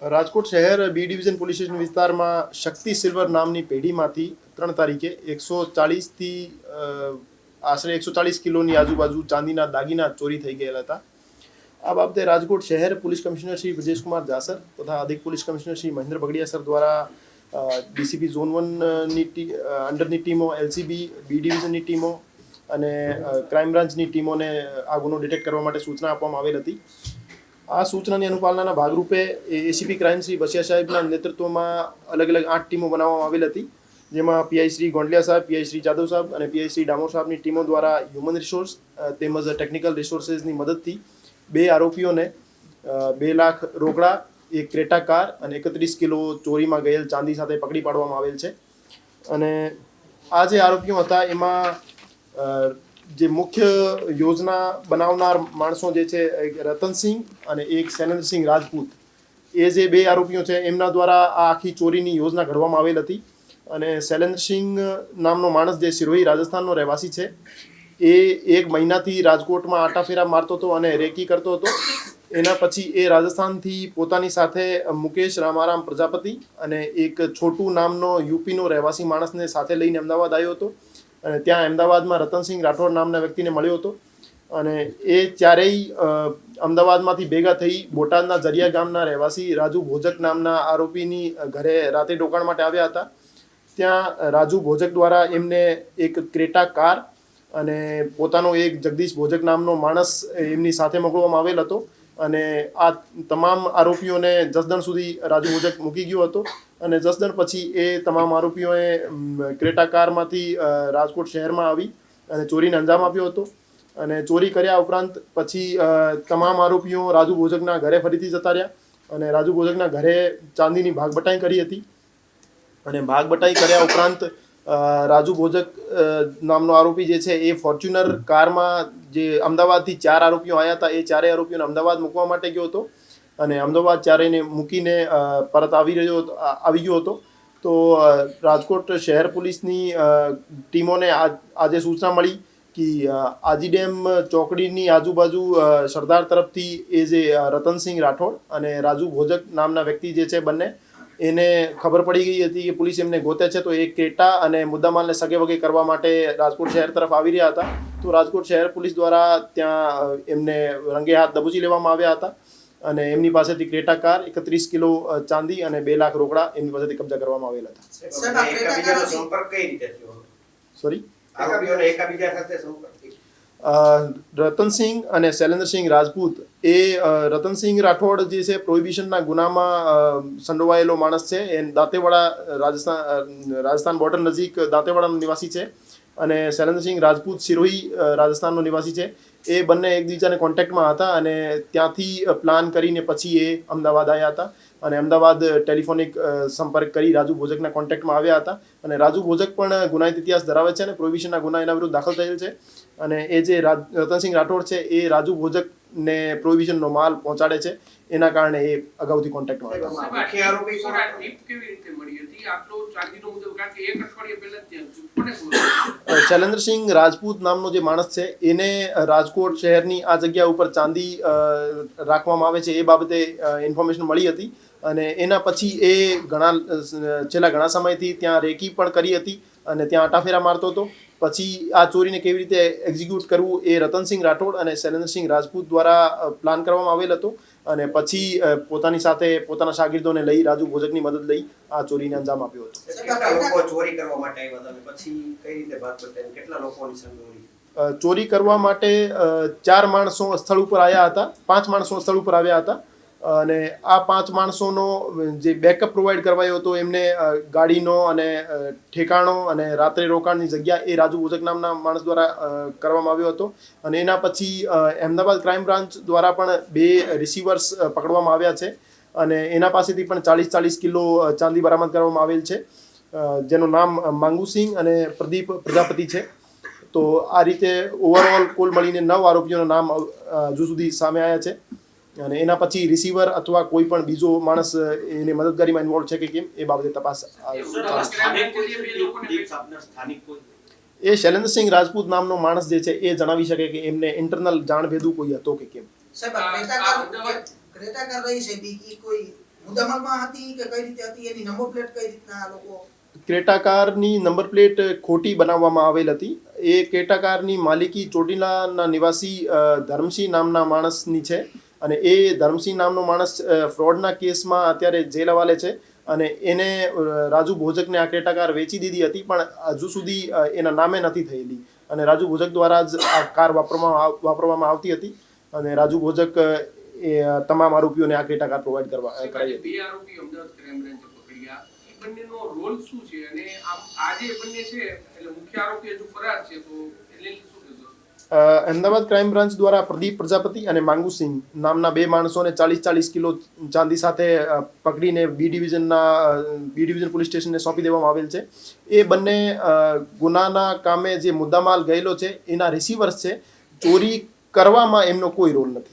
રાજકોટ શહેર B division police station વિસ્તારમાં શક્તિ silver નામની પેઢીમાંથી 3 તારીખે 140થી આશરે 140 કિલોની આજુબાજુ ચાંદીના દાગીના ચોરી થઈ ગયેલા હતા. આ બાબતે રાજકોટ શહેર પોલીસ કમિશનર શ્રી બ્રજેશકુમાર જાસર તથા અધિક police commissioner Shri Mahendra Bagadiya sir દ્વારા ડીસીપી ઝોન 1ની અંડરની ટીમો, એલસીબી બી ડિવિઝનની ટીમો અને ક્રાઇમ બ્રાન્ચની ટીમોને આ ગુનો ડિટેક્ટ કરવા માટે સૂચના આપવામાં આવેલ હતી. આ સૂચનાની અનુપાલનાના ભાગરૂપે એસીપી ક્રાઇમ શ્રી બસિયા સાહેબના નેતૃત્વમાં અલગ અલગ 8 ટીમો બનાવવામાં આવેલ હતી, જેમાં પીઆઈ શ્રી ગોંડલિયા સાહેબ, પીઆઈ શ્રી જાદવ સાહેબ અને પીઆઈ શ્રી ડામોર સાહેબની ટીમો દ્વારા હ્યુમન રિસોર્સ તેમજ ટેકનિકલ રિસોર્સિસની મદદથી 2 આરોપીઓને 2 લાખ રોકડા, એક ક્રેટા કાર અને 31 કિલો ચોરીમાં ગયેલ ચાંદી સાથે પકડી પાડવામાં આવેલ છે. અને આ જે આરોપીઓ હતા એમાં જે મુખ્ય યોજના બનાવનાર માણસો જે છે એક રતનસિંહ અને એક શૈલેન્દ્રસિંહ રાજપૂત, એ જે 2 આરોપીઓ છે એમના દ્વારા આ આખી ચોરીની યોજના ઘડવામાં આવેલ હતી. અને શૈલેન્દ્રસિંહ નામનો માણસ જે સિરોહી રાજસ્થાનનો રહેવાસી છે, એ 1 મહિનાથી રાજકોટમાં આટાફેરા મારતો હતો અને રેકી કરતો હતો. એના પછી એ રાજસ્થાનથી પોતાની સાથે મુકેશ રામારામ પ્રજાપતિ અને એક છોટું નામનો યુપીનો રહેવાસી માણસને સાથે લઈને અમદાવાદ આવ્યો હતો. અને ત્યાં અમદાવાદમાં રતનસિંહ રાઠોડ નામના વ્યક્તિને મળ્યો હતો. અને એ ચારેય અમદાવાદમાંથી ભેગા થઈ બોટાદના જરિયા ગામના રહેવાસી રાજુ ભોજક નામના આરોપીની ઘરે રાત્રિ રોકાણ માટે આવ્યા હતા. ત્યાં રાજુ ભોજક દ્વારા એમને એક ક્રેટા કાર અને પોતાનો એક જગદીશ ભોજક નામનો માણસ એમની સાથે મોકલવામાં આવેલ હતો. અને આ તમામ આરોપીઓને જસદણ સુધી રાજુ ભોજક મૂકી ગયો હતો. અને જસદણ પછી એ તમામ આરોપીઓએ ક્રેટા કારમાંથી રાજકોટ શહેરમાં આવી અને ચોરીને અંજામ આપ્યો હતો. અને ચોરી કર્યા ઉપરાંત પછી તમામ આરોપીઓ રાજુ ભોજકના ઘરે ફરીથી જતા રહ્યા અને રાજુ ભોજકના ઘરે ચાંદીની ભાગબટાઈ કરી હતી. અને ભાગબટાઈ કર્યા ઉપરાંત રાજુ ભોજક નામનો આરોપી જે છે એ ફોર્ચ્યુનર કારમાં જે અમદાવાદથી 4 આરોપીઓ આવ્યા હતા, એ 4 આરોપીઓને અમદાવાદ મૂકવા માટે ગયો હતો. અને અમદાવાદ ચારેયને મૂકીને પરત આવી ગયો હતો. તો રાજકોટ શહેર પોલીસની ટીમોને આજે સૂચના મળી કે આજી ડેમ ચોકડીની આજુબાજુ સરદાર તરફથી એ જે રતનસિંહ રાઠોડ અને રાજુ ભોજક નામના વ્યક્તિ જે છે બંને, એને ખબર પડી ગઈ હતી કે પોલીસ એમને ગોતે છે. તો એ ક્રેટા અને મુદ્દામાલને સગે વગે કરવા માટે રાજકોટ શહેર તરફ આવી રહ્યા હતા. તો રાજકોટ શહેર પોલીસ દ્વારા ત્યાં એમને રંગે હાથ દબોચી લેવામાં આવ્યા હતા. અને એમની પાસેથી ક્રેટા કાર, 31 કિલો ચાંદી અને 2 લાખ રોકડા એમની પાસેથી કબજા કરવામાં આવેલા હતા. સોરી, રતનસિંહ અને શૈલેન્દ્રસિંહ રાજપૂત, એ રતનસિંહ રાઠોડ જે છે પ્રોહિબિશનના ગુનામાં સંડોવાયેલો માણસ છે. એ દાંતેવાડા રાજસ્થાન બોર્ડર નજીક દાંતેવાડાનો નિવાસી છે. અને શૈલેન્દ્રસિંહ રાજપૂત સિરોહી રાજસ્થાનનો નિવાસી છે. એ બંને એકબીજાને કોન્ટેક્ટમાં હતા અને ત્યાંથી પ્લાન કરીને પછી એ અમદાવાદ આવ્યા હતા. અને અમદાવાદ ટેલિફોનિક સંપર્ક કરી રાજુ ભોજકના કોન્ટેક્ટમાં આવ્યા હતા. અને રાજુ ભોજક પણ ગુનાહિત ઇતિહાસ ધરાવે છે અને પ્રોહિબિશનના ગુના એના વિરુદ્ધ દાખલ થયેલ છે. અને એ જે રતનસિંહ રાઠોડ છે એ રાજુ ભોજકને પ્રોહિબિશનનો માલ પહોંચાડે છે, એના કારણે એ અગાઉથી કોન્ટેક્ટમાં હતા. શૈલેન્દ્રસિંહ રાજપૂત નામનો જે માણસ છે એને રાજકોટ શહેરની આ જગ્યા ઉપર ચાંદી રાખવામાં આવે છે એ બાબતે ઇન્ફોર્મેશન મળી હતી. અને એના પછી એ છેલ્લા ઘણા સમયથી ત્યાં રેકી પણ કરી હતી અને ત્યાં આટાફેરા મારતો હતો. પછી આ ચોરીને કેવી રીતે એક્ઝિક્યુટ કરવું એ રતનસિંહ રાઠોડ અને શૈલેન્દ્રસિંહ રાજપૂત દ્વારા પ્લાન કરવામાં આવેલ હતો. અને પછી પોતાની સાથે પોતાના શાગીર્દોને લઈ રાજુ ભોજકની મદદ લઈ આ ચોરીને અંજામ આપ્યો હતો. ચોરી કરવા માટે 4 માણસો સ્થળ ઉપર આવ્યા હતા, 5 માણસો સ્થળ ઉપર આવ્યા હતા. અને આ 5 માણસોનો જે બેકઅપ પ્રોવાઈડ કરવાયો હતો એમને ગાડીનો અને ઠેકાણો અને રાત્રે રોકાણની જગ્યા એ રાજુ ભોજક નામના માણસ દ્વારા કરવામાં આવ્યો હતો. અને એના પછી અમદાવાદ ક્રાઇમ બ્રાન્ચ દ્વારા પણ 2 રિસીવર્સ પકડવામાં આવ્યા છે. અને એના પાસેથી પણ 40 કિલો ચાંદી બરામદ કરવામાં આવેલ છે, જેનું નામ માંગુસિંહ અને પ્રદીપ પ્રજાપતિ છે. તો આ રીતે ઓવરઓલ કુલ મળીને 9 આરોપીઓના નામ હજુ સુધી સામે આવ્યા છે. અને એના પછી રિસીવર અથવા કોઈ પણ બીજો માણસ એની મદદગારીમાં ઇન્વોલ્વ છે કે કેમ એ બાબતે તપાસ. એ શૈલેન્દ્રસિંહ રાજપૂત નામનો માણસ જે છે એ જણાવી શકે કે એમને ઇન્ટરનલ જાણ ભેદું કોઈ હતો કે કેમ. મુદ્દામાલમાં હતી કે કઈ રીતે હતી, એની નંબર પ્લેટ કઈ રીતના આ લોકો? ક્રેટા કારની નંબર પ્લેટ ખોટી બનાવવામાં આવેલ હતી. એ ક્રેટા કારની માલિકી ચોટીલાના નિવાસી ધર્મસિંહ નામના માણસની છે, અને એ ધર્મસિંહ નામનો માણસ ફ્રોડના કેસમાં અત્યારે જેલ હવાલે છે, અને એને રાજુ ભોજકને આ ક્રેટા કાર વેચી દીધી હતી, પણ હજુ સુધી એના નામે નથી થયેલી, અને રાજુ ભોજક દ્વારા જ આ કાર વાપરવામાં આવતી હતી, અને રાજુ ભોજક એ તમામ આરોપીઓને આ ક્રેટા કાર પ્રોવાઈડ કરાવી હતી. બે આરોપી અમદાવાદ ક્રાઇમ બ્રાન્ચે પકડ્યા, એ બંનેનો રોલ શું છે? અને આ જે બંને છે એટલે મુખ્ય આરોપી હજુ ફરાર છે, તો એટલે શું કહેશો? અમદાવાદ ક્રાઇમ બ્રાન્ચ દ્વારા પ્રદીપ પ્રજાપતિ અને માંગુસિંહ નામના બે માણસોને 40 કિલો ચાંદી સાથે પકડીને બી ડિવિઝન પોલીસ સ્ટેશનને સોંપી દેવામાં આવેલ છે. એ બંને ગુનાના કામે જે મુદ્દામાલ ગયેલો છે એના રિસીવર્સ છે. ચોરી કરવામાં એમનો કોઈ રોલ નથી.